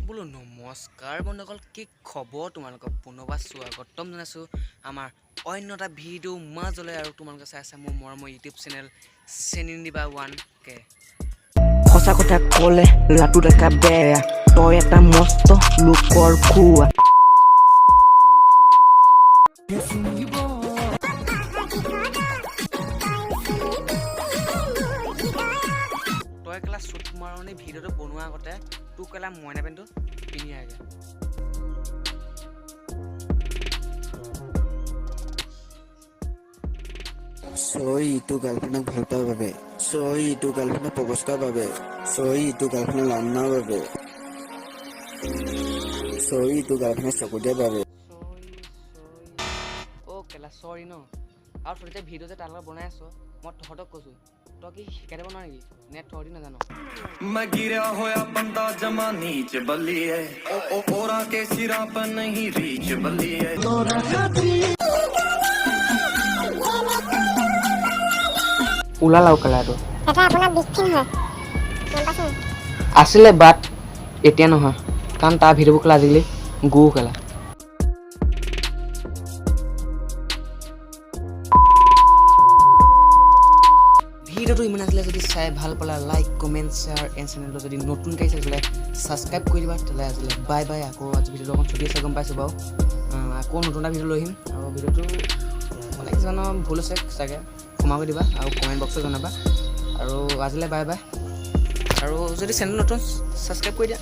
বোলো নমস্কাৰ বন্ধুসকল, কি খবৰ তোমালোকৰ? পুনৰবাৰ স্বাগতম জনাইছোঁ আমাৰ অন্য এটা ভিডিঅ' মাজলৈ। আৰু তোমালোকে চাই আছা মোৰ মৰমৰ ইউটিউব চেনেল চেনি নিদিবা 1K। সঁচা কথা ক'লে লাটু দেখা বেয়া, তই এটা মস্ত লোকৰ খোৱা। তই কেলা চুট মাৰণি ভিডিঅ'টো বনোৱাৰ আগতে তোৰ কেলা মইনা পেণ্টটো পিন্ধি আগে। চৈ ইটো গাৰ্লফ্ৰেণ্ডক ভাল পোৱাৰ বাবে, চৈ ইটো গাৰ্লফ্ৰেণ্ডক প্ৰপ'জ কৰাৰ বাবে, চৈ ইটো গাৰ্লফ্ৰেণ্ডক লাওনাৰ বাবে, চৈ ইটো গাৰ্লফ্ৰেণ্ডক চকু দিয়াৰ বাবে। অ' কেলা চৰি ন। আৰু তই যে ভিডিঅ' যে তাৰ লগত বনাই আছ, মই তহঁতক কৈছোঁ তই কি শিকাই দিব নোৱাৰ নেকি? নে তহঁতি নাজানো? मैं गिरा होया बंदा जमा नीच बल्ली है ओरा के सिरा पर नहीं रीच बल्ली है। ওলালাও কেলাটো এটা আপোনাৰ বিস্কিন হয় গম পাইছেনে? আছিলে, বাট এতিয়া নহয়, কাৰণ তাৰ ভিডিঅ'বোৰ কেলা আজিকালি গু কেলা। ভিডিঅ'টো ইমান আছিলে, যদি চাই ভাল পালা লাইক কমেণ্ট শ্বেয়াৰ এণ্ড চেনেলটো যদি নতুনকৈ চাই পেলাই ছাবস্ক্ৰাইব কৰি দিবা। তেতিয়াহ'লে আজিলৈ বাই বাই। আকৌ আজি ভিডিঅ'টো অকণ চলি আছে গম পাইছোঁ বাৰু। আকৌ নতুন এটা ভিডিঅ' লৈ আহিম। আৰু ভিডিঅ'টো মানে কিছুমানৰ ভুল আছে চাগে, ক্ষমা কৰি দিবা আৰু কমেণ্ট বক্সত জনাবা। আৰু আজিলৈ বাই বাই। আৰু যদি চেনেল নতুন ছাবস্ক্ৰাইব কৰি দিয়া।